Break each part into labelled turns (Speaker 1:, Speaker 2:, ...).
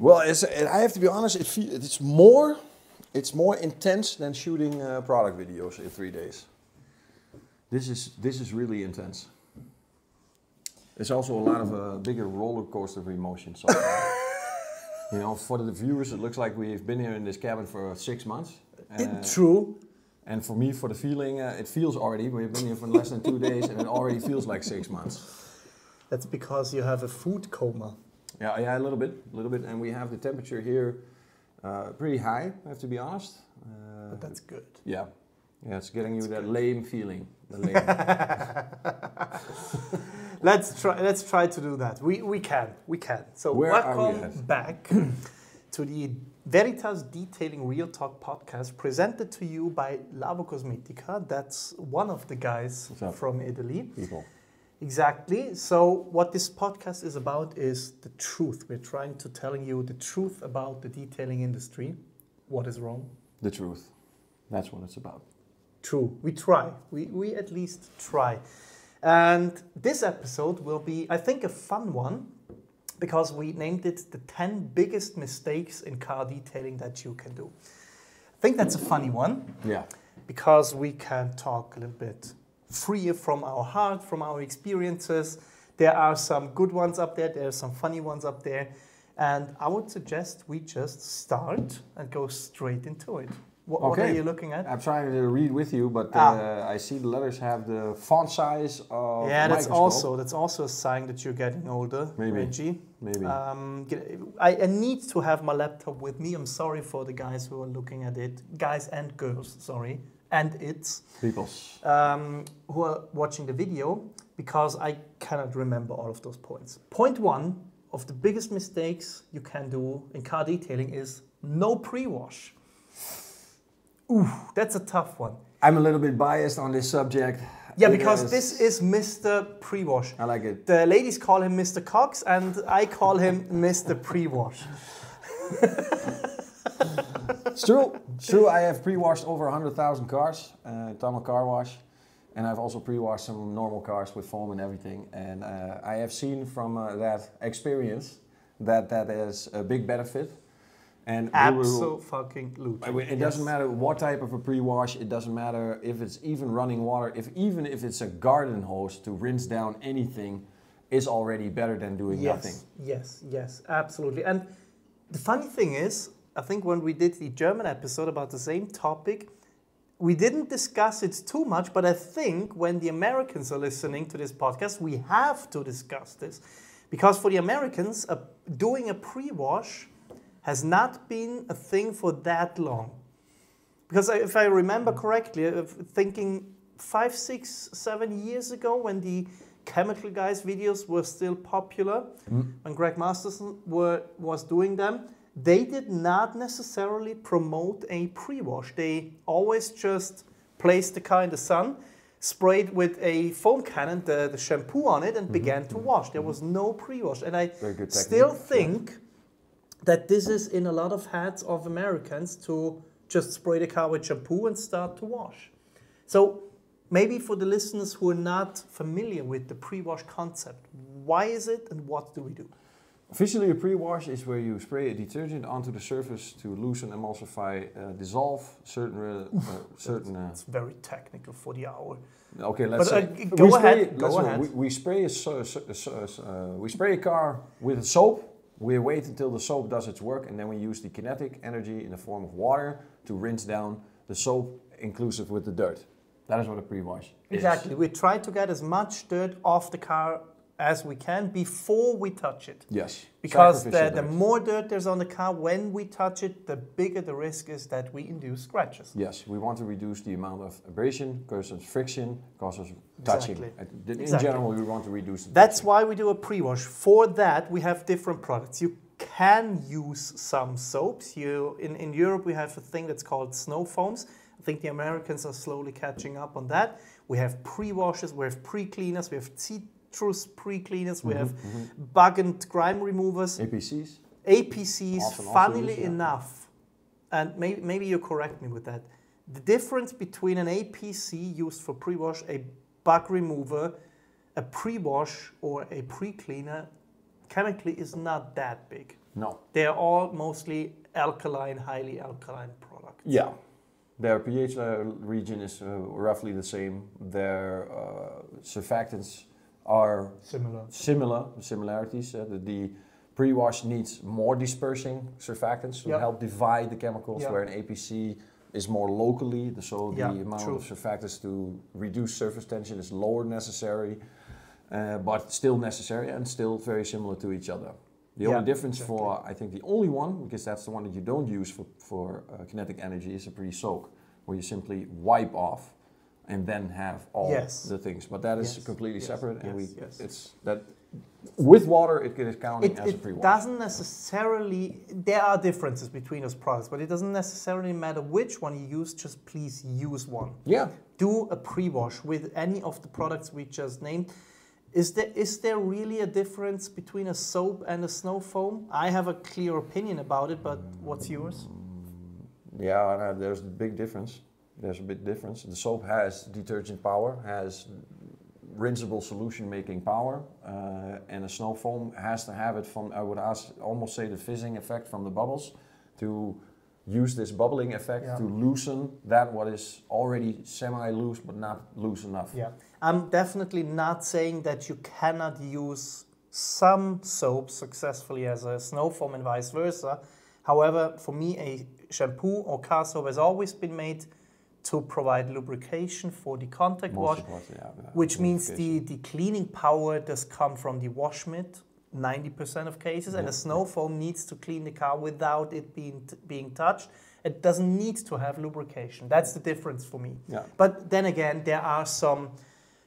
Speaker 1: Well, I have to be honest. It's more intense than shooting product videos in 3 days. This is really intense. It's also a lot of a bigger roller coaster of emotions. So, you know, for the viewers, it looks like we've been here in this cabin for 6 months.
Speaker 2: True.
Speaker 1: And for me, for the feeling, it feels already. We've been here for less than 2 days, and it already feels like 6 months.
Speaker 2: That's because you have a food coma.
Speaker 1: Yeah, a little bit, and we have the temperature here pretty high. I have to be honest.
Speaker 2: But that's good.
Speaker 1: Yeah, it's getting you that lame feeling. The lame.
Speaker 2: Let's try to do that. We can. So welcome back to the Veritas Detailing Real Talk podcast, presented to you by Labocosmetica. That's one of the guys from Italy.
Speaker 1: People.
Speaker 2: Exactly. So what this podcast is about is the truth. We're trying to tell you the truth about the detailing industry. What is wrong?
Speaker 1: The truth. That's what it's about.
Speaker 2: True. We try. We at least try. And this episode will be, I think, a fun one, because we named it the 10 biggest mistakes in car detailing that you can do. I think that's a funny one.
Speaker 1: Yeah.
Speaker 2: Because we can talk a little bit freer from our heart, from our experiences. There are some good ones up there. There are some funny ones up there. And I would suggest we just start and go straight into it. What are you looking at?
Speaker 1: I'm trying to read with you, but I see the letters have the font size of
Speaker 2: that's also a sign that you're getting older, Reggie.
Speaker 1: Maybe.
Speaker 2: I need to have my laptop with me. I'm sorry for the guys who are looking at it. Guys and girls, sorry. And it's.
Speaker 1: Peoples.
Speaker 2: Who are watching the video, because I cannot remember all of those points. Point 1 of the biggest mistakes you can do in car detailing is no pre-wash. Ooh, that's a tough one.
Speaker 1: I'm a little bit biased on this subject.
Speaker 2: Yeah, because this is Mr. Pre-wash.
Speaker 1: I like it.
Speaker 2: The ladies call him Mr. Cox, and I call him Mr. Pre-wash.
Speaker 1: It's true. It's true. I have pre-washed over 100,000 cars, tunnel car wash, and I've also pre-washed some normal cars with foam and everything. And I have seen from that experience that is a big benefit. And
Speaker 2: absolutely.
Speaker 1: It doesn't matter what type of a pre-wash. It doesn't matter if it's even running water. Even if it's a garden hose to rinse down anything, is already better than doing nothing.
Speaker 2: Yes, absolutely. And the funny thing is, I think when we did the German episode about the same topic, we didn't discuss it too much. But I think when the Americans are listening to this podcast, we have to discuss this, because for the Americans, doing a pre-wash has not been a thing for that long. Because if I remember correctly, thinking 5, 6, 7 years ago, when the Chemical Guys videos were still popular, when Greg Masterson was doing them, they did not necessarily promote a pre-wash. They always just placed the car in the sun, sprayed with a foam cannon the shampoo on it, and began to wash. There was no pre-wash. And I still think that this is in a lot of heads of Americans to just spray the car with shampoo and start to wash. So maybe for the listeners who are not familiar with the pre-wash concept, why is it and what do we do?
Speaker 1: Officially, a pre-wash is where you spray a detergent onto the surface to loosen, emulsify, dissolve certain.
Speaker 2: It's very technical for the hour.
Speaker 1: Okay, let's
Speaker 2: go ahead.
Speaker 1: We spray a car with a soap. We wait until the soap does its work, and then we use the kinetic energy in the form of water to rinse down the soap, inclusive with the dirt. That is what a pre-wash is.
Speaker 2: Exactly. We try to get as much dirt off the car as we can before we touch it.
Speaker 1: Yes.
Speaker 2: Because the more dirt there's on the car when we touch it, the bigger the risk is that we induce scratches.
Speaker 1: Yes, we want to reduce the amount of abrasion, causes friction, causes touching.
Speaker 2: Exactly.
Speaker 1: In general, we want to reduce the
Speaker 2: That's why we do a pre-wash. For that, we have different products. You can use some soaps. In Europe, we have a thing that's called snow foams. I think the Americans are slowly catching up on that. We have pre-washes, we have pre-cleaners, we have citrus pre-cleaners, we have bug and grime removers. APCs, funnily enough, and maybe you correct me with that, the difference between an APC used for pre-wash, a bug remover, a pre-wash or a pre-cleaner, chemically is not that big.
Speaker 1: No.
Speaker 2: They're all mostly alkaline, highly alkaline products.
Speaker 1: Yeah. Their pH region is roughly the same. Their surfactants are similarities. The pre-wash needs more dispersing surfactants to help divide the chemicals, where an APC is more locally, so the amount of surfactants to reduce surface tension is lower necessary, but still necessary and still very similar to each other. The only difference for, I think the only one, because that's the one that you don't use for kinetic energy, is a pre-soak, where you simply wipe off and then have all the things. But that is completely separate, and it's that with water it is counting as a pre-wash.
Speaker 2: It doesn't necessarily, there are differences between those products, but it doesn't necessarily matter which one you use, just please use one.
Speaker 1: Yeah.
Speaker 2: Do a pre-wash with any of the products we just named. Is there really a difference between a soap and a snow foam? I have a clear opinion about it, but what's yours?
Speaker 1: Yeah, there's a big difference. There's a big difference. The soap has detergent power, has rinsable solution making power, and a snow foam has to have it from, I would almost say, the fizzing effect from the bubbles to use this bubbling effect to loosen that what is already semi-loose but not loose enough. Yeah,
Speaker 2: I'm definitely not saying that you cannot use some soaps successfully as a snow foam and vice versa. However, for me, a shampoo or car soap has always been made to provide lubrication for the contact wash, which means the cleaning power does come from the wash mitt, 90% of cases, and a snow foam needs to clean the car without it being touched. It doesn't need to have lubrication. That's the difference for me. Yeah. But then again, there are some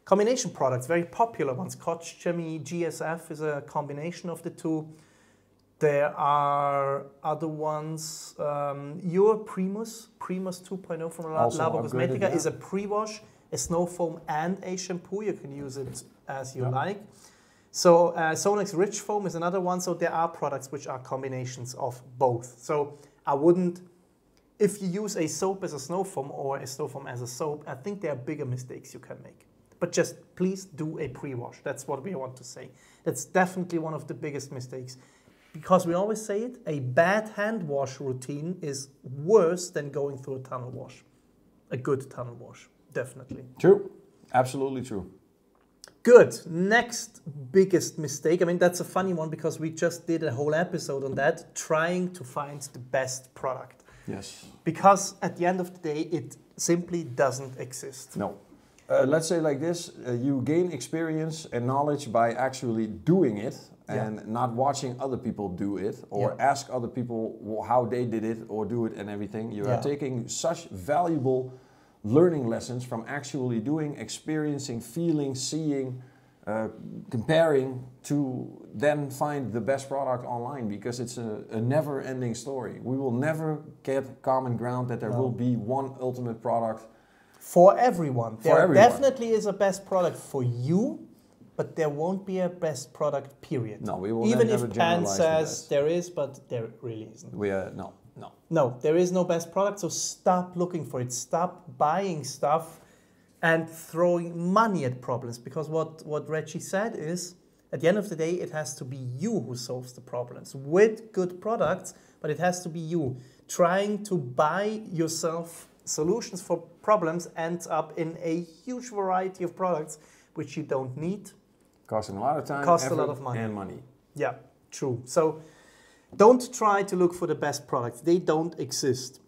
Speaker 2: combination products, very popular ones. Scotch Chemie GSF is a combination of the two. There are other ones. Your Primus 2.0 from Labocosmetica is a pre-wash, a snow foam, and a shampoo. You can use it as you like. So Sonex Rich Foam is another one. So there are products which are combinations of both. So I wouldn't, if you use a soap as a snow foam or a snow foam as a soap, I think there are bigger mistakes you can make. But just please do a pre-wash. That's what we want to say. That's definitely one of the biggest mistakes. Because we always say it, a bad hand wash routine is worse than going through a tunnel wash. A good tunnel wash, definitely.
Speaker 1: True, absolutely true.
Speaker 2: Good, next biggest mistake. I mean, that's a funny one because we just did a whole episode on that, trying to find the best product.
Speaker 1: Yes.
Speaker 2: Because at the end of the day, it simply doesn't exist.
Speaker 1: No. Let's say like this, you gain experience and knowledge by actually doing it and not watching other people do it or ask other people how they did it or do it and everything. You are taking such valuable learning lessons from actually doing, experiencing, feeling, seeing, comparing to then find the best product online, because it's a never-ending story. We will never get common ground that there will be one ultimate product
Speaker 2: for everyone. There definitely is a best product for you, but there won't be a best product, period.
Speaker 1: No, we will
Speaker 2: even
Speaker 1: never
Speaker 2: if Pan says there is, but there really isn't. No, there is no best product, so stop looking for it. Stop buying stuff and throwing money at problems, because what Reggie said is, at the end of the day, it has to be you who solves the problems with good products, but it has to be you. Trying to buy yourself solutions for problems ends up in a huge variety of products which you don't need.
Speaker 1: Costing a lot of time,
Speaker 2: cost a lot of money.
Speaker 1: And money.
Speaker 2: Yeah, true. So don't try to look for the best products. They don't exist.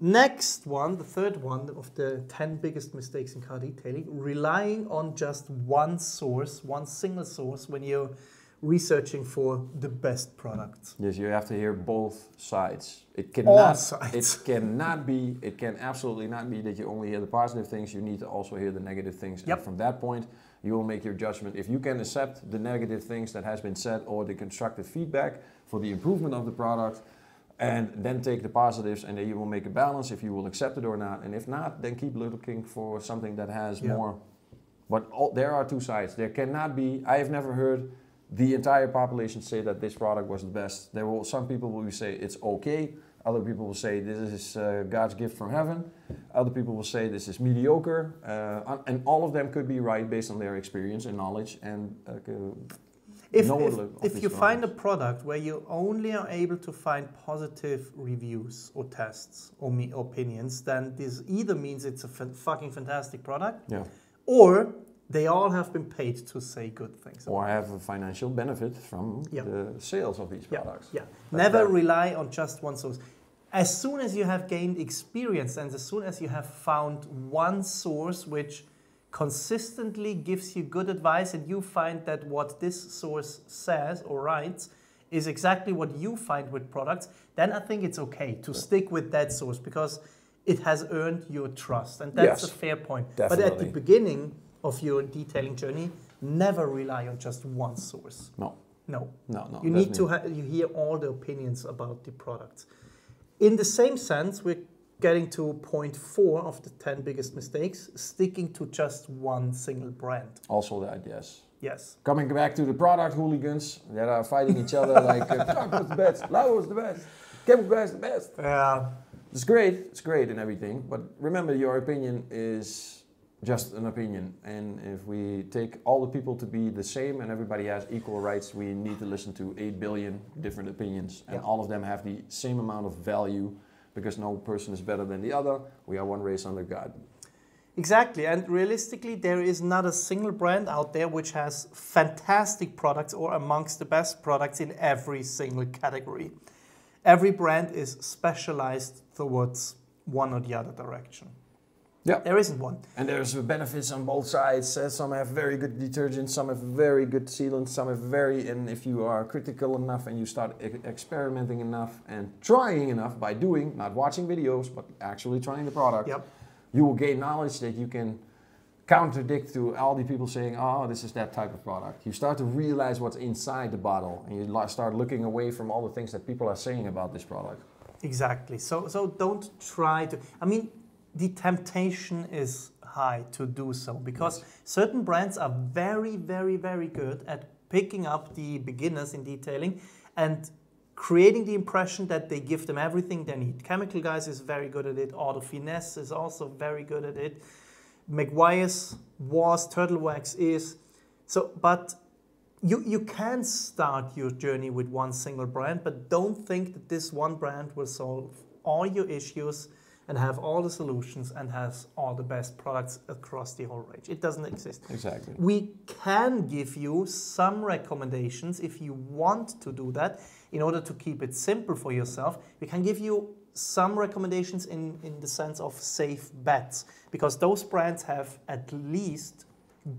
Speaker 2: Next one, the third one of the 10 biggest mistakes in car detailing, relying on just one source, one single source when you're researching for the best products.
Speaker 1: Yes, you have to hear both sides. It can absolutely not be that you only hear the positive things. You need to also hear the negative things. And from that point, you will make your judgment. If you can accept the negative things that has been said or the constructive feedback for the improvement of the product, and then take the positives, and then you will make a balance if you will accept it or not. And if not, then keep looking for something that has more. But there are two sides. There cannot be, I have never heard the entire population say that this product was the best. Some people will say it's okay. Other people will say this is God's gift from heaven. Other people will say this is mediocre. And all of them could be right based on their experience and knowledge. And
Speaker 2: If you find a product where you only are able to find positive reviews or tests or opinions, then this either means it's a fucking fantastic product, or they all have been paid to say good things.
Speaker 1: Or have a financial benefit from the sales of these products.
Speaker 2: Never rely on just one source. As soon as you have gained experience and as soon as you have found one source which consistently gives you good advice and you find that what this source says or writes is exactly what you find with products, then I think it's okay to stick with that source because it has earned your trust. And that's a fair point.
Speaker 1: Definitely.
Speaker 2: But at the beginning of your detailing journey, never rely on just one source.
Speaker 1: No.
Speaker 2: You need to you hear all the opinions about the products. In the same sense, we're getting to point 4 of the 10 biggest mistakes, sticking to just one single brand.
Speaker 1: Also that, yes.
Speaker 2: Yes.
Speaker 1: Coming back to the product hooligans that are fighting each other like, Truck was the best, Lau was the best, Chemical Guy's the best.
Speaker 2: Yeah.
Speaker 1: It's great and everything, but remember your opinion is just an opinion. And if we take all the people to be the same and everybody has equal rights, we need to listen to 8 billion different opinions. And all of them have the same amount of value because no person is better than the other. We are one race under God.
Speaker 2: Exactly, and realistically there is not a single brand out there which has fantastic products or amongst the best products in every single category. Every brand is specialized towards one or the other direction. Yeah, there isn't one.
Speaker 1: And there's benefits on both sides. Some have very good detergents, some have very good sealants, some have and if you are critical enough and you start experimenting enough and trying enough by doing, not watching videos, but actually trying the product, you will gain knowledge that you can contradict to all the people saying, oh, this is that type of product. You start to realize what's inside the bottle and you start looking away from all the things that people are saying about this product.
Speaker 2: Exactly. So don't try to, I mean, the temptation is high to do so because certain brands are very, very, very good at picking up the beginners in detailing and creating the impression that they give them everything they need. Chemical Guys is very good at it. Auto Finesse is also very good at it. McGuire's Turtle Wax is. So, but you can start your journey with one single brand, but don't think that this one brand will solve all your issues and have all the solutions and has all the best products across the whole range. It doesn't exist.
Speaker 1: Exactly.
Speaker 2: We can give you some recommendations if you want to do that in order to keep it simple for yourself. We can give you some recommendations in the sense of safe bets because those brands have at least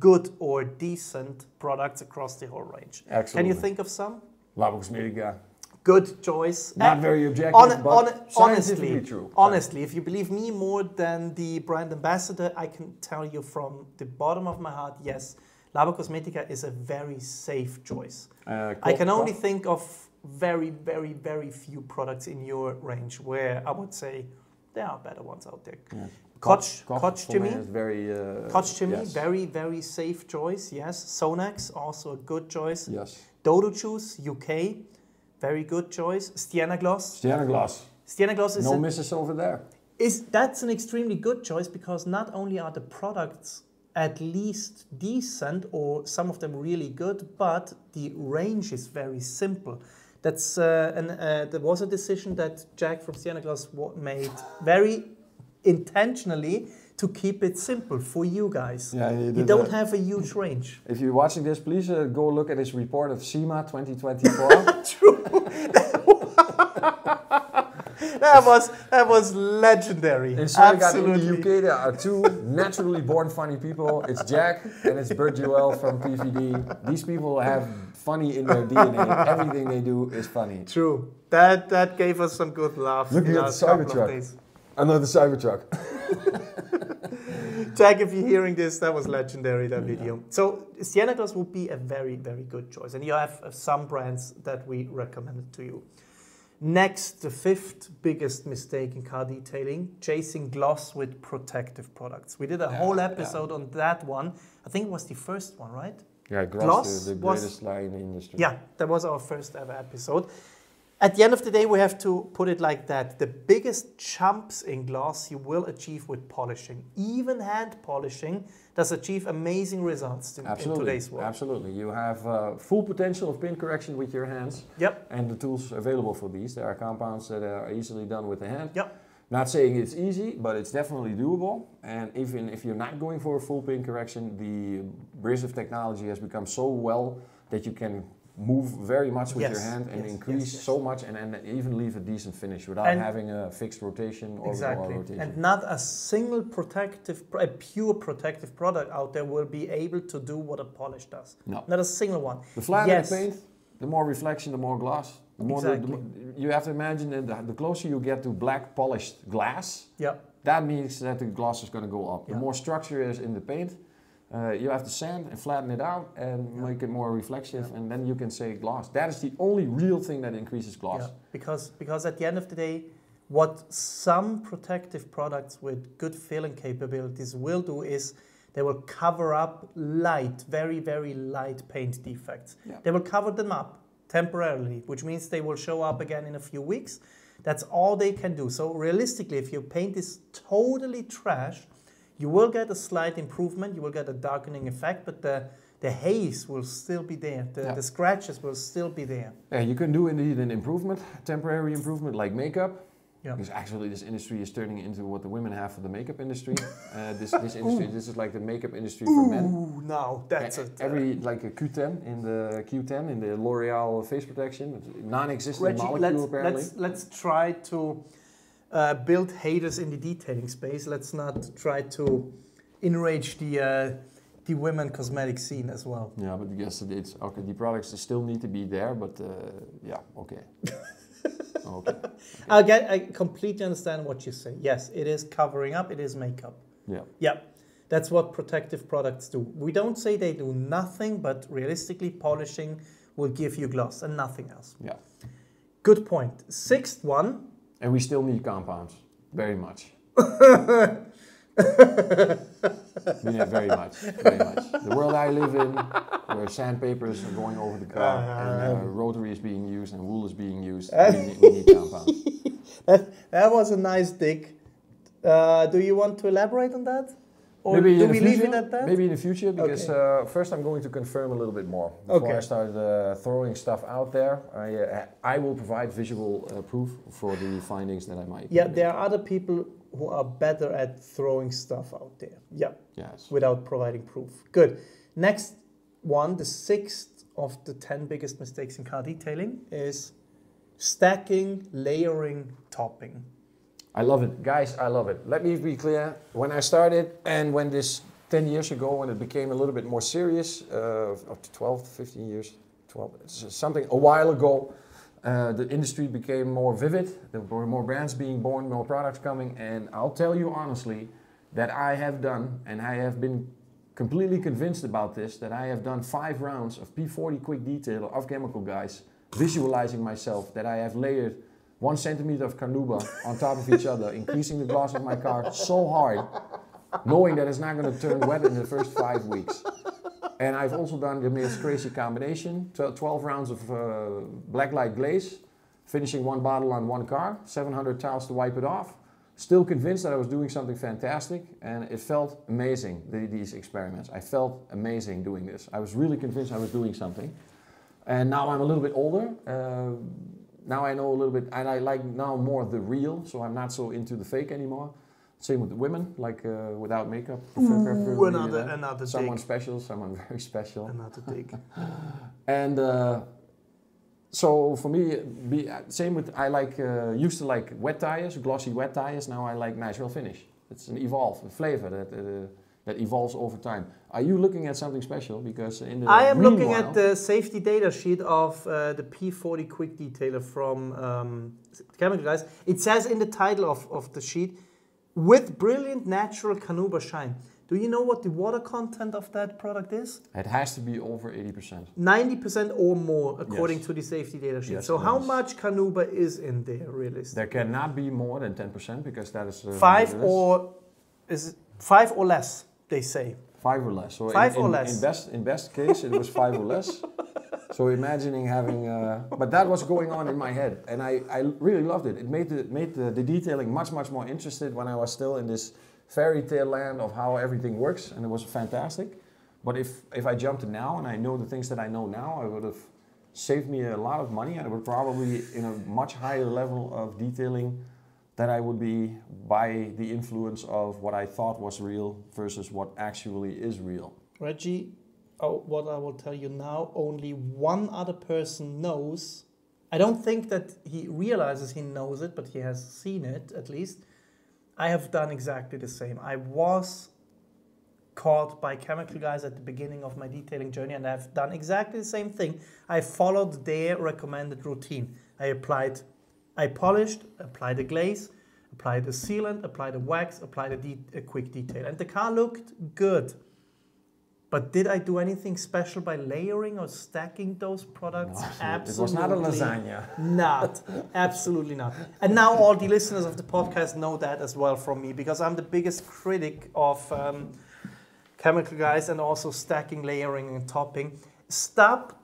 Speaker 2: good or decent products across the whole range.
Speaker 1: Absolutely.
Speaker 2: Can you think of some?
Speaker 1: Labocosmetica.
Speaker 2: Good choice.
Speaker 1: Not very objective, but scientifically true.
Speaker 2: Honestly, if you believe me more than the brand ambassador, I can tell you from the bottom of my heart, yes, Labocosmetica is a very safe choice. I can only think of very, very, very few products in your range where I would say there are better ones out there. Yeah. Koch Chemie, very, very safe choice, yes. Sonax, also a good choice.
Speaker 1: Yes.
Speaker 2: Dodo Juice, UK, very good choice. Sienna Gloss. Sienna Gloss is
Speaker 1: no misses over there.
Speaker 2: That's an extremely good choice because not only are the products at least decent or some of them really good, but the range is very simple. That's there was a decision that Jack from Sienna Gloss made very intentionally to keep it simple for you guys. Yeah, you don't have a huge range.
Speaker 1: If you're watching this, please go look at his report of SEMA 2024.
Speaker 2: True. That was legendary.
Speaker 1: In the UK, there are two naturally born funny people. It's Jack and it's Bert Joel from PVD. These people have funny in their DNA. Everything they do is funny.
Speaker 2: True. That gave us some good laughs.
Speaker 1: Looking at the Cybertruck. Another Cybertruck.
Speaker 2: Jack, if you're hearing this, that was legendary, that video. So Sienna Gloss would be a very, very good choice. And you have some brands that we recommended to you. Next, the 5th biggest mistake in car detailing, chasing gloss with protective products. We did a whole episode on that one. I think it was the first one, right?
Speaker 1: Yeah, gloss is the greatest lie in the industry.
Speaker 2: Yeah, that was our first ever episode. At the end of the day, we have to put it like that. The biggest jumps in gloss you will achieve with polishing. Even hand polishing does achieve amazing results in today's world.
Speaker 1: Absolutely. You have full potential of paint correction with your hands.
Speaker 2: Yep.
Speaker 1: And the tools available for these. There are compounds that are easily done with the hand.
Speaker 2: Yep.
Speaker 1: Not saying it's easy, but it's definitely doable. And even if you're not going for a full paint correction, the abrasive technology has become so well that you can move very much with your hand and increase so much and even leave a decent finish without having a fixed rotation or rotation. And
Speaker 2: not a single a pure protective product out there will be able to do what a polish does.
Speaker 1: No.
Speaker 2: Not a single one.
Speaker 1: The flatter the paint, the more reflection, the more gloss. The more you have to imagine that the closer you get to black polished glass, that means that the gloss is going to go up. The more structure is in the paint, you have to sand and flatten it out and make it more reflective, and then you can say gloss. That is the only real thing that increases gloss.
Speaker 2: Because at the end of the day, what some protective products with good filling capabilities will do is they will cover up light, very, very light paint defects. They will cover them up temporarily, which means they will show up again in a few weeks. That's all they can do. So realistically, if your paint is totally trash, you will get a slight improvement, you will get a darkening effect, but the haze will still be there, the scratches will still be there.
Speaker 1: Yeah, you can do indeed an improvement, temporary improvement like makeup. Because actually this industry is turning into what the women have for the makeup industry. This industry, this is like the makeup industry for men.
Speaker 2: Ooh, no, that's it.
Speaker 1: Like a Q10 in the L'Oreal face protection, non-existent molecule apparently.
Speaker 2: Let's try to build haters in the detailing space. Let's not try to enrage the women cosmetic scene as well.
Speaker 1: Yeah, but yes, it's okay. The products still need to be there, but yeah, okay. Okay.
Speaker 2: I completely understand what you say. Yes, it is covering up, it is makeup. Yeah. That's what protective products do. We don't say they do nothing, but realistically, polishing will give you gloss and nothing else.
Speaker 1: Yeah.
Speaker 2: Good point. Sixth one.
Speaker 1: And we still need compounds. Very much. Yeah, very much. Very much. The world I live in, where sandpapers are going over the car and rotary is being used and wool is being used, we need compounds.
Speaker 2: That was a nice dig. Do you want to elaborate on that? Or
Speaker 1: maybe
Speaker 2: do we leave it at that?
Speaker 1: Maybe in the future, because first I'm going to confirm a little bit more. Before I start throwing stuff out there, I will provide visual proof for the findings that I might.
Speaker 2: Yeah, there are other people who are better at throwing stuff out there. Yeah.
Speaker 1: Yes.
Speaker 2: Without providing proof. Good. Next one, the sixth of the 10 biggest mistakes in car detailing is stacking, layering, topping.
Speaker 1: I love it. Guys, I love it. Let me be clear. When I started and when this 10 years ago, when it became a little bit more serious, up to 12, 15 years, 12, something a while ago, the industry became more vivid. There were more brands being born, more products coming, and I'll tell you honestly that I have done, and I have been completely convinced about this, that I have done 5 rounds of P40 quick detailer of chemical guys, visualizing myself that I have layered 1 centimeter of carnauba on top of each other, increasing the gloss of my car so hard, knowing that it's not going to turn wet in the first 5 weeks. And I've also done the most crazy combination, 12 rounds of blacklight glaze, finishing 1 bottle on 1 car, 700 towels to wipe it off. Still convinced that I was doing something fantastic, and it felt amazing, these experiments. I felt amazing doing this. I was really convinced I was doing something. And now I'm a little bit older. Now I know a little bit, and I like now more the real, so I'm not so into the fake anymore. Same with the women, like without makeup.
Speaker 2: Ooh, another
Speaker 1: someone
Speaker 2: dig.
Speaker 1: Special, someone very special.
Speaker 2: Another dig.
Speaker 1: And so for me, same with, I like, used to like wet tires, glossy wet tires. Now I like natural finish. It's an a flavor that evolves over time. Are you looking at something special? Because in the
Speaker 2: I am looking at the safety data sheet of the P40 Quick Detailer from Chemical Guys. It says in the title of the sheet, with brilliant natural carnauba shine. Do you know what the water content of that product is?
Speaker 1: It has to be over 80%.
Speaker 2: 90% or more, according to the safety data sheet. So how much carnauba is in there, realistically?
Speaker 1: There cannot be more than 10%, because that is...
Speaker 2: 5 or less, they say.
Speaker 1: 5 or less. So
Speaker 2: 5 or less.
Speaker 1: In best case, it was 5 or less. So imagining having, but that was going on in my head, and I really loved it. It made the detailing much more interested when I was still in this fairy tale land of how everything works, and it was fantastic. But if I jumped now and I know the things that I know now, I would have saved me a lot of money, and I would probably in a much higher level of detailing that I would be by the influence of what I thought was real versus what actually is real.
Speaker 2: Reggie, what I will tell you now, only one other person knows. I don't think that he realizes he knows it, but he has seen it at least. I have done exactly the same. I was caught by chemical guys at the beginning of my detailing journey, and I've done exactly the same thing. I followed their recommended routine. I polished, applied a glaze, applied a sealant, applied a wax, applied a quick detail. And the car looked good. But did I do anything special by layering or stacking those products?
Speaker 1: No,
Speaker 2: absolutely.
Speaker 1: It was not a lasagna.
Speaker 2: Not. Absolutely not. And now all the listeners of the podcast know that as well from me, because I'm the biggest critic of chemical guys and also stacking, layering, and topping. Stop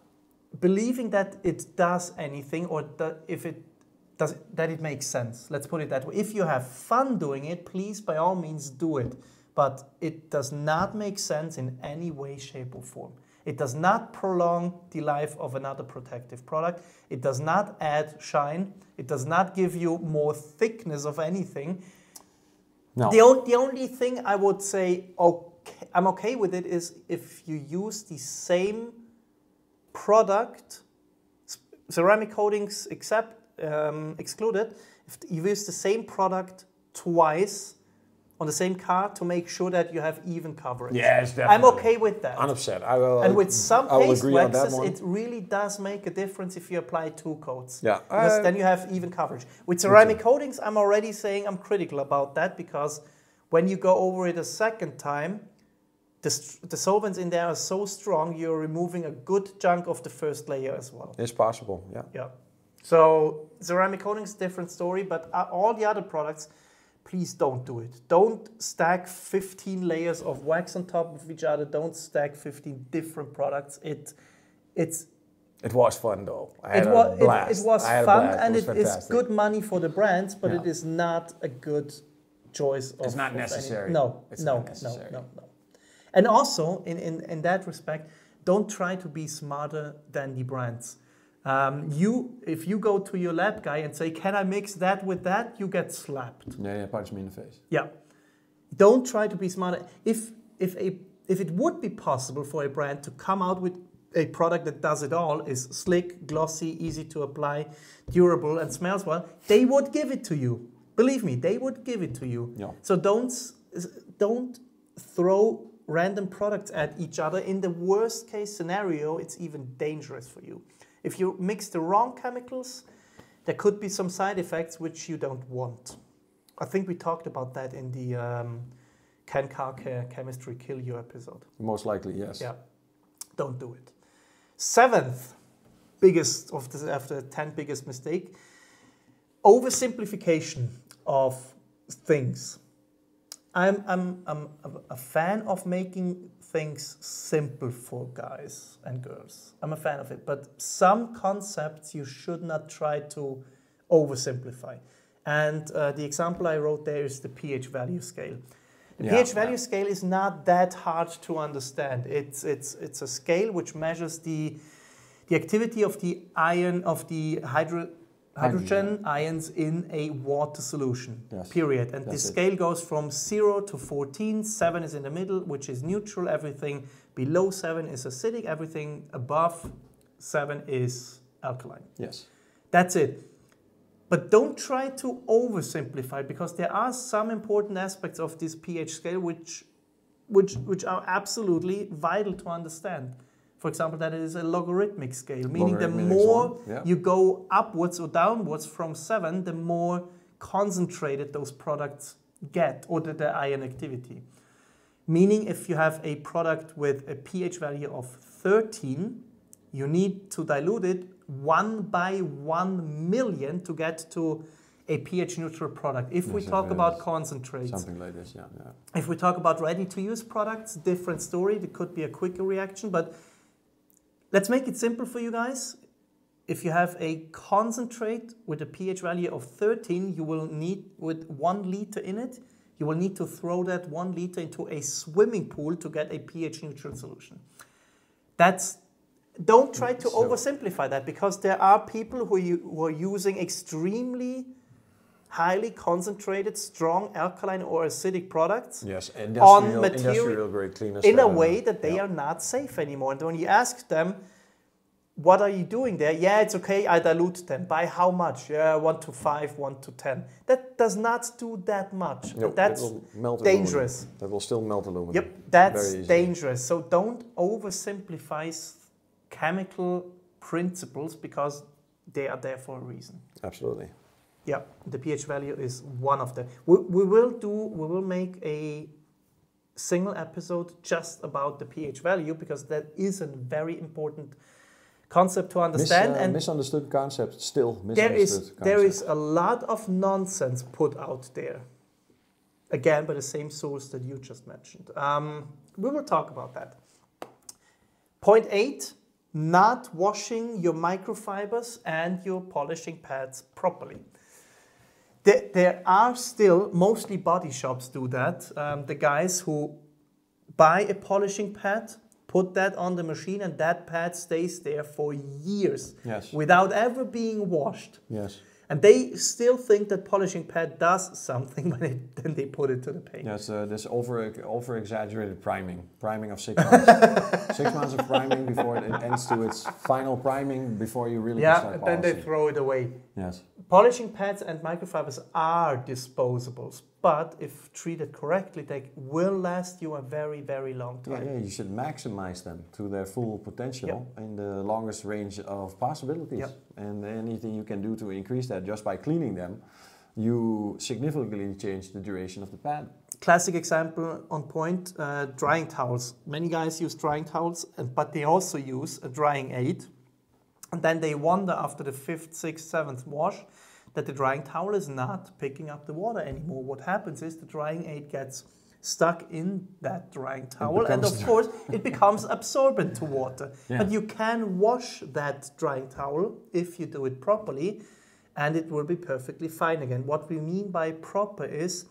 Speaker 2: believing that it does anything, or that it makes sense. Let's put it that way. If you have fun doing it, please by all means do it. But it does not make sense in any way, shape, or form. It does not prolong the life of another protective product. It does not add shine. It does not give you more thickness of anything.
Speaker 1: No.
Speaker 2: The only thing I would say, okay, I'm okay with it, is if you use the same product, ceramic coatings excluded, if you use the same product twice on the same car to make sure that you have even coverage.
Speaker 1: Yes, definitely.
Speaker 2: I'm okay with that.
Speaker 1: 100%. I will.
Speaker 2: And with some
Speaker 1: I will
Speaker 2: paste
Speaker 1: agree on that
Speaker 2: waxes,
Speaker 1: one.
Speaker 2: it really does make a difference if you apply 2 coats.
Speaker 1: Yeah.
Speaker 2: Because then you have even coverage. With ceramic coatings, I'm already saying I'm critical about that, because when you go over it a second time, the solvents in there are so strong, you're removing a good chunk of the first layer as well.
Speaker 1: It's possible, yeah.
Speaker 2: Yeah. So ceramic coatings, different story, but all the other products, please don't do it. Don't stack 15 layers of wax on top of each other. Don't stack 15 different products. It
Speaker 1: was fun though. It
Speaker 2: was fun, and it is good money for the brands, but it is not a good choice.
Speaker 1: It's not necessary.
Speaker 2: No. And also, in that respect, don't try to be smarter than the brands. If you go to your lab guy and say, can I mix that with that, you get slapped.
Speaker 1: Yeah, punch me in the face.
Speaker 2: Yeah. Don't try to be smarter. If it would be possible for a brand to come out with a product that does it all, is slick, glossy, easy to apply, durable, and smells well, they would give it to you. Believe me, they would give it to you.
Speaker 1: Yeah.
Speaker 2: So don't throw random products at each other. In the worst case scenario, it's even dangerous for you. If you mix the wrong chemicals, there could be some side effects which you don't want. I think we talked about that in the Can Car Care Chemistry Kill You episode.
Speaker 1: Most likely, yes.
Speaker 2: Yeah, don't do it. 7th biggest of the 10 biggest mistake, oversimplification of things. I'm a fan of making things simple for guys and girls. I'm a fan of it, but some concepts you should not try to oversimplify. And the example I wrote there is the pH value scale. The pH value scale is not that hard to understand. It's a scale which measures the activity of the ion of the hydrogen ions in a water solution, period. And the scale goes from 0 to 14. 7 is in the middle, which is neutral. Everything below 7 is acidic. Everything above 7 is alkaline.
Speaker 1: Yes.
Speaker 2: That's it. But don't try to oversimplify, because there are some important aspects of this pH scale which are absolutely vital to understand. For example, that it is a logarithmic scale, meaning the more you go upwards or downwards from 7, the more concentrated those products get, or the ion activity. Meaning if you have a product with a pH value of 13, you need to dilute it 1 by 1 million to get to a pH neutral product. If we talk about concentrates.
Speaker 1: Something like this, yeah.
Speaker 2: If we talk about ready-to-use products, different story. There could be a quicker reaction, but Let's make it simple for you guys. If you have a concentrate with a pH value of 13, you will need, with 1 liter in it, you will need to throw that 1 liter into a swimming pool to get a pH neutral solution. Don't try to oversimplify that, because there are people who are using extremely highly concentrated, strong alkaline or acidic products on material
Speaker 1: grade cleaners
Speaker 2: in a way that they are not safe anymore. And when you ask them, what are you doing there? Yeah, it's okay, I dilute them. By how much? Yeah, 1 to 5, 1 to 10. That does not do that much. No, that's dangerous.
Speaker 1: Aluminum. That will still melt aluminum.
Speaker 2: Yep, that's dangerous. So don't oversimplify chemical principles, because they are there for a reason.
Speaker 1: Absolutely.
Speaker 2: Yeah, the pH value is one of them. We will make a single episode just about the pH value, because that is a very important concept to understand. And
Speaker 1: misunderstood concept, still misunderstood concept.
Speaker 2: There is a lot of nonsense put out there. Again, by the same source that you just mentioned. We will talk about that. Point 8, not washing your microfibers and your polishing pads properly. There are still, mostly body shops do that, the guys who buy a polishing pad, put that on the machine, and that pad stays there for years without ever being washed.
Speaker 1: Yes.
Speaker 2: And they still think that polishing pad does something when then they put it to the paint.
Speaker 1: Yes, this over-exaggerated priming of 6 months. 6 months of priming before it ends to its final priming before you really can start polishing.
Speaker 2: Then they throw it away.
Speaker 1: Yes.
Speaker 2: Polishing pads and microfibers are disposables, but if treated correctly, they will last you a very, very long time.
Speaker 1: Yeah, you should maximize them to their full potential in the longest range of possibilities. Yep. And anything you can do to increase that just by cleaning them, you significantly change the duration of the pad.
Speaker 2: Classic example on point, drying towels. Many guys use drying towels, but they also use a drying aid. And then they wonder after the 5th, 6th, 7th wash that the drying towel is not picking up the water anymore. What happens is the drying aid gets stuck in that drying towel, and of course it becomes absorbent to water. Yeah. But you can wash that drying towel if you do it properly, and it will be perfectly fine again. What we mean by proper is,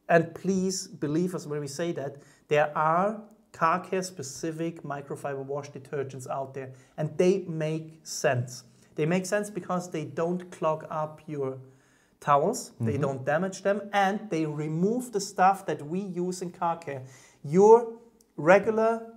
Speaker 2: and please believe us when we say that, there are car care specific microfiber wash detergents out there, and they make sense. They make sense because they don't clog up your towels, they don't damage them, and they remove the stuff that we use in car care. Your regular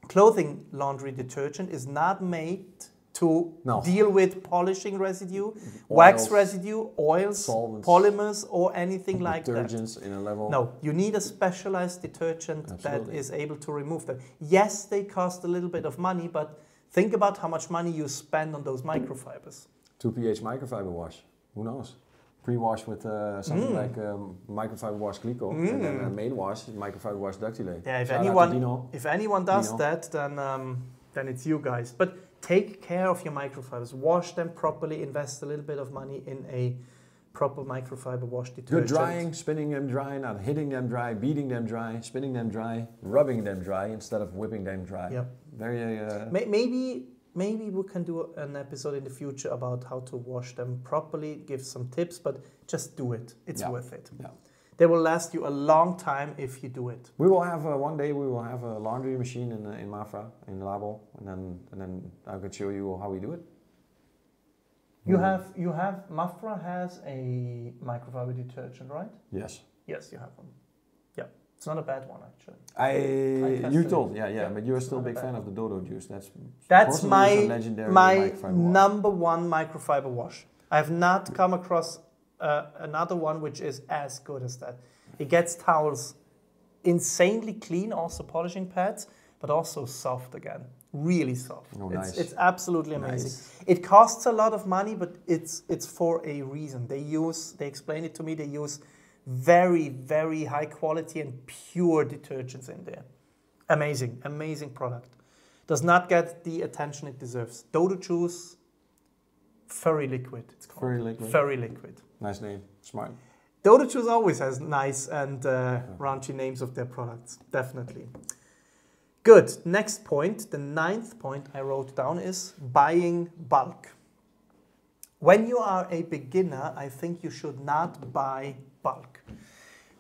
Speaker 2: clothing laundry detergent is not made to deal with polishing residue, wax residue, oils, solvents, polymers, or anything like that.
Speaker 1: Detergents in a level.
Speaker 2: No, you need a specialized detergent that is able to remove them. Yes, they cost a little bit of money, but think about how much money you spend on those microfibers. 2
Speaker 1: pH microfiber wash, who knows? Pre-wash with something like microfiber wash glycol, and then a main wash, microfiber wash ductilate.
Speaker 2: Yeah, if anyone does that, then it's you guys. But take care of your microfibers. Wash them properly. Invest a little bit of money in a proper microfiber wash detergent.
Speaker 1: Good drying, spinning them dry, not hitting them dry, beating them dry, spinning them dry, rubbing them dry instead of whipping them dry.
Speaker 2: Yep.
Speaker 1: Very.
Speaker 2: Maybe we can do an episode in the future about how to wash them properly, give some tips, but just do it. It's worth it. Yeah. They will last you a long time if you do it.
Speaker 1: We will have one day. We will have a laundry machine in Mafra, in Labo, and then I can show you how we do it.
Speaker 2: You have Mafra has a microfiber detergent, right?
Speaker 1: Yes.
Speaker 2: Yes, you have one. Yeah, it's not a bad one actually.
Speaker 1: You told, but you're still a big fan of the Dodo juice.
Speaker 2: That's my number one microfiber wash. I have not come across another one which is as good as that. It gets towels insanely clean, also polishing pads, but also soft again. Really soft.
Speaker 1: Oh, nice.
Speaker 2: It's absolutely amazing. Nice. It costs a lot of money, but it's for a reason. They explain it to me, they use very, very high quality and pure detergents in there. Amazing, amazing product. Does not get the attention it deserves. Dodo juice, Furry Liquid, it's called.
Speaker 1: Furry Liquid.
Speaker 2: Furry Liquid.
Speaker 1: Nice name, smart.
Speaker 2: Dodo juice always has nice and raunchy names of their products, definitely. Good. Next point, the 9th point I wrote down is buying bulk. When you are a beginner, I think you should not buy bulk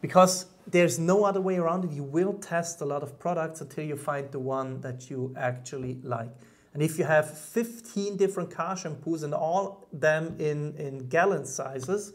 Speaker 2: because there's no other way around it. You will test a lot of products until you find the one that you actually like. And if you have 15 different car shampoos and all them in gallon sizes,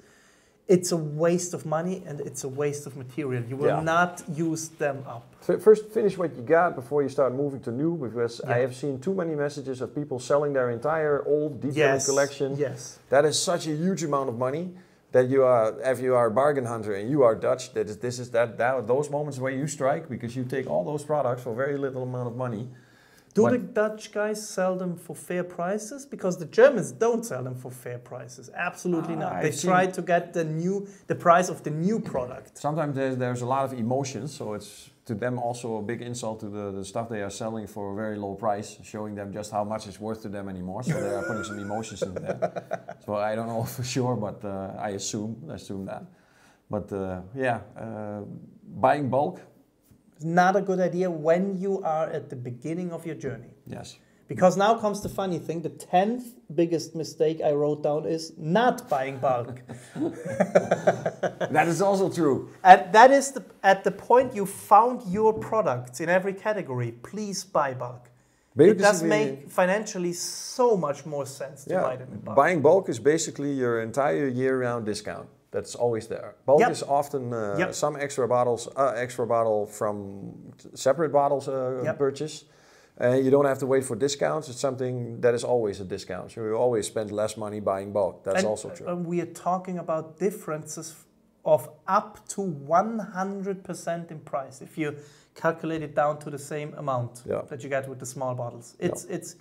Speaker 2: it's a waste of money and it's a waste of material. You will not use them up.
Speaker 1: First, finish what you got before you start moving to new, because I have seen too many messages of people selling their entire old detailing collection.
Speaker 2: Yes.
Speaker 1: That is such a huge amount of money that you are, if you are a bargain hunter and you are Dutch, those moments where you strike because you take all those products for very little amount of money.
Speaker 2: Do the Dutch guys sell them for fair prices? Because the Germans don't sell them for fair prices. Absolutely not. They try to get the price of the new product.
Speaker 1: Sometimes there's a lot of emotions, so it's to them also a big insult to the stuff they are selling for a very low price, showing them just how much it's worth to them anymore. So they are putting some emotions in there. So I don't know for sure, but I assume that. But buying bulk.
Speaker 2: Not a good idea when you are at the beginning of your journey.
Speaker 1: Yes.
Speaker 2: Because now comes the funny thing. The 10th biggest mistake I wrote down is not buying bulk.
Speaker 1: That is also true.
Speaker 2: And that is at the point you found your products in every category, please buy bulk. It does make financially so much more sense to buy them in bulk.
Speaker 1: Buying bulk is basically your entire year-round discount. That's always there. Bulk is often some extra bottle from separate bottles purchase. You don't have to wait for discounts. It's something that is always a discount. So you always spend less money buying bulk. That's also true.
Speaker 2: We are talking about differences of up to 100% in price if you calculate it down to the same amount that you get with the small bottles. It's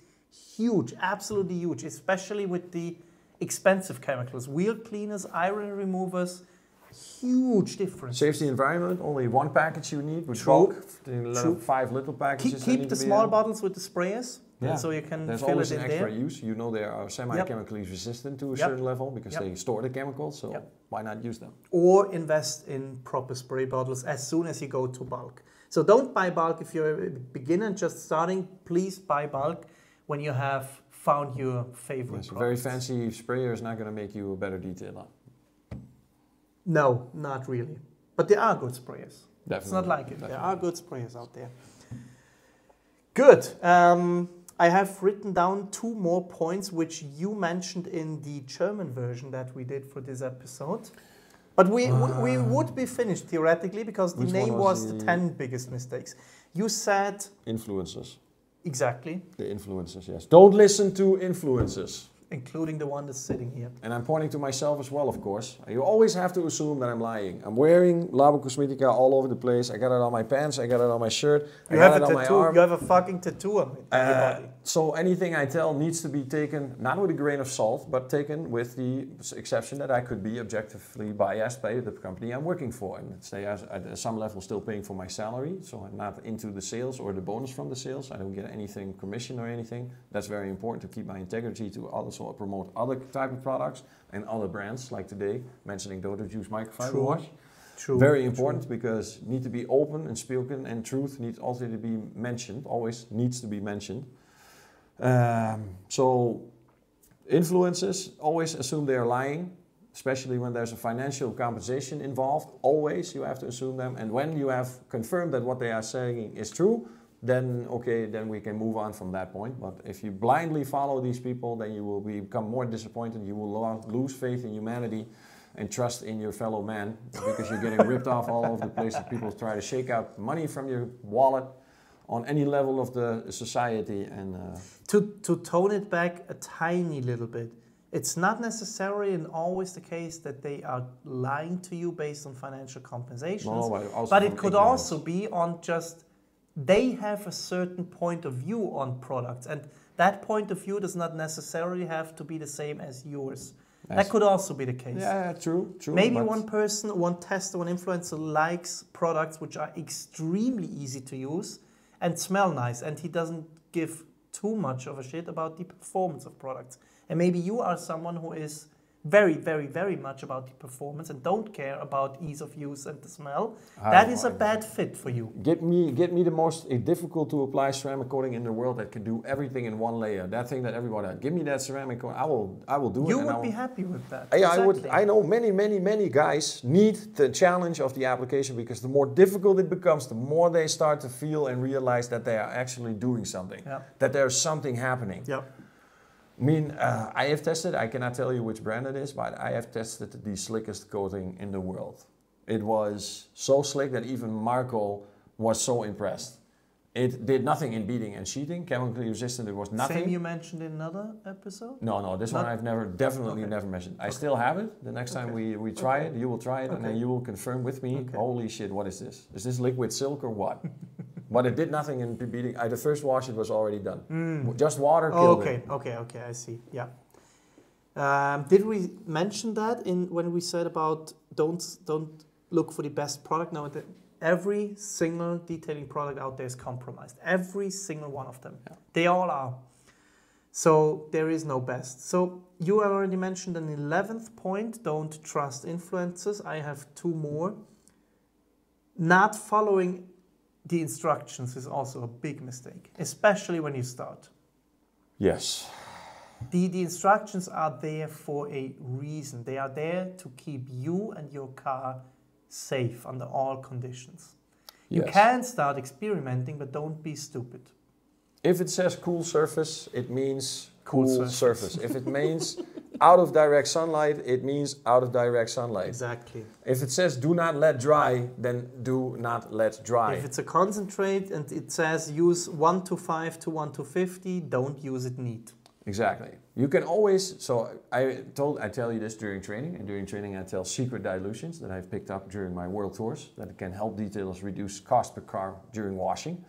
Speaker 2: huge, absolutely huge, especially with the expensive chemicals, wheel cleaners, iron removers, huge difference.
Speaker 1: Saves the environment. Only one package you need with bulk. 5 little packages.
Speaker 2: Keep the small bottles with the sprayers, so you can
Speaker 1: There's
Speaker 2: fill
Speaker 1: always
Speaker 2: it in
Speaker 1: an extra
Speaker 2: there.
Speaker 1: use. You know they are semi-chemically resistant to a certain level because they store the chemicals. So why not use them?
Speaker 2: Or invest in proper spray bottles as soon as you go to bulk. So don't buy bulk if you're a beginner just starting. Please buy bulk when you have found your favorite product.
Speaker 1: A very fancy sprayer is not going to make you a better detailer.
Speaker 2: No, not really. But there are good sprayers.
Speaker 1: Definitely.
Speaker 2: It's not like it. There are good sprayers out there. Good. I have written down 2 more points which you mentioned in the German version that we did for this episode. But we would be finished theoretically because the name was the 10 biggest mistakes. You said...
Speaker 1: Influencers.
Speaker 2: Exactly.
Speaker 1: The influencers, yes. Don't listen to influencers.
Speaker 2: Including the one that's sitting here.
Speaker 1: And I'm pointing to myself as well, of course. You always have to assume that I'm lying. I'm wearing Labocosmetica all over the place. I got it on my pants, I got it on my shirt, I got it on my arm.
Speaker 2: You have a fucking tattoo on your body.
Speaker 1: So anything I tell needs to be taken, not with a grain of salt, but taken with the exception that I could be objectively biased by the company I'm working for. And they are at some level still paying for my salary, so I'm not into the sales or the bonus from the sales. I don't get anything commission or anything. That's very important to keep my integrity to also promote other type of products and other brands, like today, mentioning Dodo Juice microfiber wash. Very important because need to be open and spoken, and truth needs also to be mentioned, always needs to be mentioned. So influencers, always assume they are lying, especially when there's a financial compensation involved. Always you have to assume them, and when you have confirmed that what they are saying is true, then okay, then we can move on from that point. But if you blindly follow these people, then you will become more disappointed. You will lose faith in humanity and trust in your fellow man because you're getting ripped off all over the place. And people try to shake out money from your wallet on any level of the society. And
Speaker 2: to tone it back a tiny little bit, it's not necessarily and always the case that they are lying to you based on financial compensations, but it could also be on just they have a certain point of view on products, and that point of view does not necessarily have to be the same as yours. That could also be the case.
Speaker 1: Yeah, true.
Speaker 2: Maybe one person, one tester, one influencer likes products which are extremely easy to use and smell nice, and he doesn't give too much of a shit about the performance of products. And maybe you are someone who is very, very, very much about the performance and don't care about ease of use and the smell, that is a bad fit for you.
Speaker 1: Get me the most difficult to apply ceramic coating in the world that can do everything in one layer. That thing that everybody has. Give me that ceramic coating. I will do it.
Speaker 2: You would be happy with that.
Speaker 1: Yeah, I would. I know many guys need the challenge of the application because the more difficult it becomes, the more they start to feel and realize that they are actually doing something.
Speaker 2: Yeah.
Speaker 1: That there's something happening.
Speaker 2: Yeah.
Speaker 1: I mean, I have tested, I cannot tell you which brand it is, but I have tested the slickest coating in the world. It was so slick that even Marco was so impressed. It did nothing in beading and sheeting, chemically resistant, it was nothing.
Speaker 2: Same you mentioned in another episode?
Speaker 1: No, this one I've definitely never mentioned. I still have it. The next time we try it, you will try it and then you will confirm with me, holy shit, what is this? Is this liquid silk or what? But it did nothing in beading. The first wash, it was already done. Just water killed it.
Speaker 2: Okay, I see. Yeah. Did we mention that when we said about don't look for the best product? No, every single detailing product out there is compromised. Every single one of them. Yeah. They all are. So there is no best. So you already mentioned an 11th point, don't trust influencers. I have 2 more. Not following the instructions is also a big mistake, especially when you start.
Speaker 1: Yes.
Speaker 2: The instructions are there for a reason. They are there to keep you and your car safe under all conditions.
Speaker 1: Yes.
Speaker 2: You can start experimenting, but don't be stupid.
Speaker 1: If it says cool surface, it means cool surface. If it means out of direct sunlight, it means out of direct sunlight.
Speaker 2: Exactly.
Speaker 1: If it says do not let dry, then do not let dry.
Speaker 2: If it's a concentrate and it says use 1:5 to 1:50, don't use it neat.
Speaker 1: Exactly. You can always, so I tell you this during training, and during training I tell secret dilutions that I've picked up during my world tours that can help detailers reduce cost per car during washing.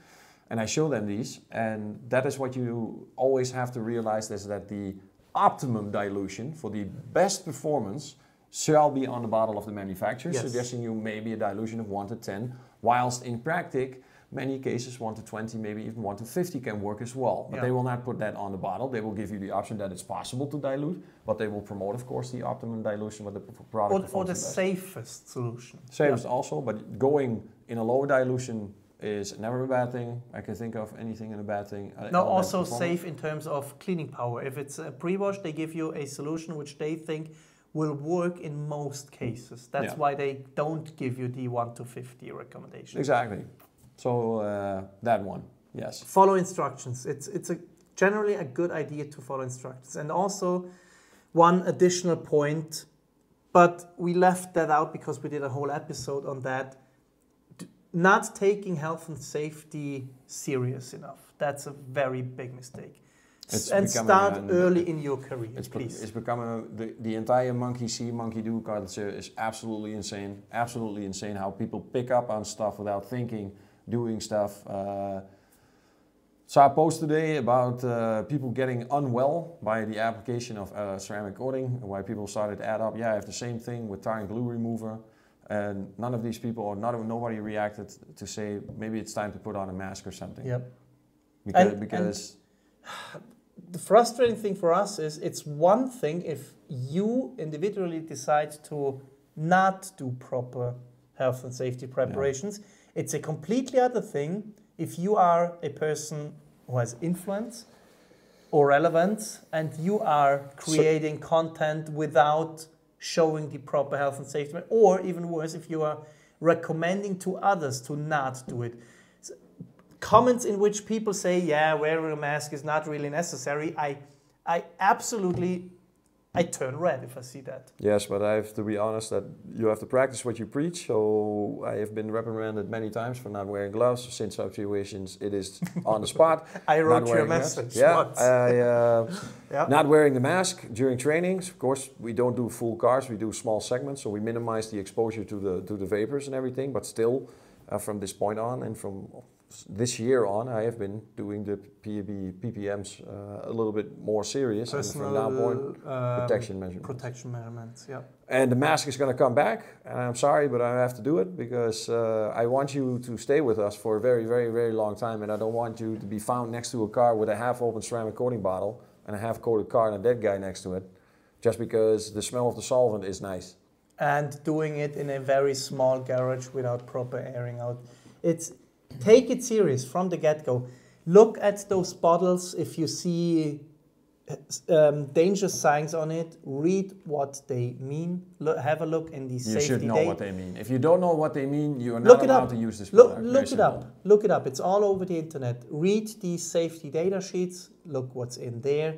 Speaker 1: And I show them these, and that is what you always have to realize, is that the optimum dilution for the best performance shall be on the bottle of the manufacturer, suggesting you maybe a dilution of 1 to 10, whilst in practice, many cases 1 to 20, maybe even 1 to 50 can work as well. But they will not put that on the bottle. They will give you the option that it's possible to dilute, but they will promote, of course, the optimum dilution with the product.
Speaker 2: Or the safest solution.
Speaker 1: Safest also, but going in a lower dilution is never a bad thing. I can think of anything in a bad thing.
Speaker 2: No, also safe in terms of cleaning power. If it's a pre-wash, they give you a solution which they think will work in most cases. That's why they don't give you the 1 to 50 recommendation.
Speaker 1: Exactly. So that one, yes.
Speaker 2: Follow instructions. It's generally a good idea to follow instructions. And also one additional point, but we left that out because we did a whole episode on that. Not taking health and safety serious enough. That's a very big mistake. And start early in your career, please. It's
Speaker 1: becoming the entire monkey see, monkey do culture is absolutely insane. Absolutely insane how people pick up on stuff without thinking, doing stuff. Saw a post today about people getting unwell by the application of ceramic coating, why people started to add up, I have the same thing with tar and glue remover. And none of these people, or nobody reacted to say, maybe it's time to put on a mask or something.
Speaker 2: Yep.
Speaker 1: Because
Speaker 2: the frustrating thing for us is, it's one thing if you individually decide to not do proper health and safety preparations. It's a completely other thing if you are a person who has influence or relevance and you are creating content without showing the proper health and safety, or even worse, if you are recommending to others to not do it. Comments in which people say, wearing a mask is not really necessary, I absolutely turn red if I see that.
Speaker 1: Yes, but I have to be honest that you have to practice what you preach. So I have been reprimanded many times for not wearing gloves. Since situations, it is on the spot.
Speaker 2: I wrote you a message.
Speaker 1: Not wearing the mask during trainings. Of course, we don't do full cars. We do small segments, so we minimize the exposure to the vapors and everything. But still, from this point on and from this year on, I have been doing the PPMs a little bit more serious.
Speaker 2: Personal,
Speaker 1: and from now on, protection measurements.
Speaker 2: Protection measurements,
Speaker 1: And the mask is going to come back. And I'm sorry, but I have to do it because I want you to stay with us for a very, very, very long time. And I don't want you to be found next to a car with a half-open ceramic coating bottle and a half-coated car and a dead guy next to it. just because the smell of the solvent is nice.
Speaker 2: And doing it in a very small garage without proper airing out. Take it serious from the get-go. Look at those bottles. If you see dangerous signs on it, read what they mean. Have a look in the safety data.
Speaker 1: You should know what they mean. If you don't know what they mean, you are not allowed to use this product.
Speaker 2: Look it up. It's all over the internet. Read these safety data sheets. Look what's in there.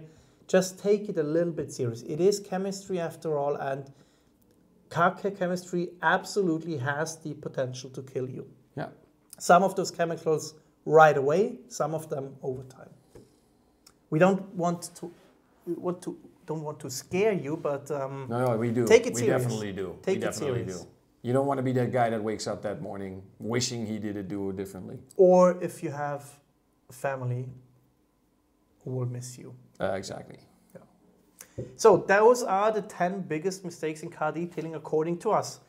Speaker 2: Just take it a little bit serious. It is chemistry after all, and car care chemistry absolutely has the potential to kill you.
Speaker 1: Yeah.
Speaker 2: Some of those chemicals right away, some of them over time. We don't want to scare you, but
Speaker 1: no, we do.
Speaker 2: Take it serious.
Speaker 1: We definitely do.
Speaker 2: Take it serious.
Speaker 1: You don't want to be that guy that wakes up that morning wishing he did it differently.
Speaker 2: Or if you have a family who will miss you.
Speaker 1: Exactly.
Speaker 2: Yeah. So those are the 10 biggest mistakes in car detailing according to us.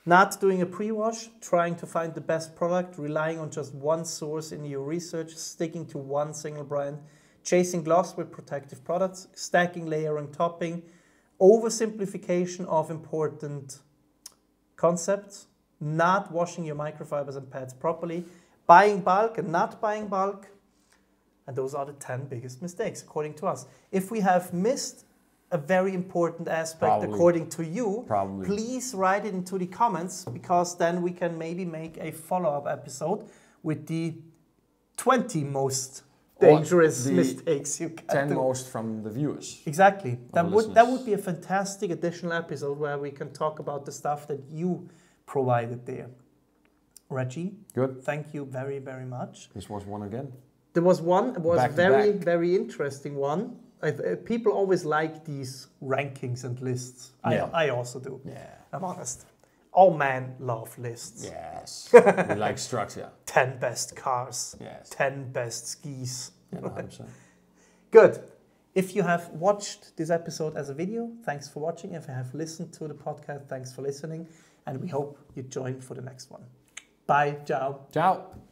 Speaker 2: Not doing a pre-wash, trying to find the best product, relying on just one source in your research, sticking to one single brand, chasing gloss with protective products, stacking, layering, topping, oversimplification of important concepts, not washing your microfibers and pads properly, buying bulk and not buying bulk. And those are the 10 biggest mistakes, according to us. If we have missed a very important aspect, according to you, please write it into the comments, because then we can maybe make a follow-up episode with the 20 most dangerous mistakes you can
Speaker 1: 10
Speaker 2: do.
Speaker 1: most from the viewers.
Speaker 2: Exactly. That would be a fantastic additional episode where we can talk about the stuff that you provided there. Reggie,
Speaker 1: good.
Speaker 2: Thank you very, very much.
Speaker 1: This was one again.
Speaker 2: There was one. It was
Speaker 1: back
Speaker 2: a very interesting one. People always like these rankings and lists.
Speaker 1: Yeah.
Speaker 2: I also do.
Speaker 1: Yeah.
Speaker 2: I'm honest. All men love lists.
Speaker 1: Yes. We like structure.
Speaker 2: 10 best cars.
Speaker 1: Yes.
Speaker 2: 10 best skis.
Speaker 1: Yeah, 100%.
Speaker 2: Good. If you have watched this episode as a video, thanks for watching. If you have listened to the podcast, thanks for listening. And we hope you join for the next one. Bye. Ciao.
Speaker 1: Ciao.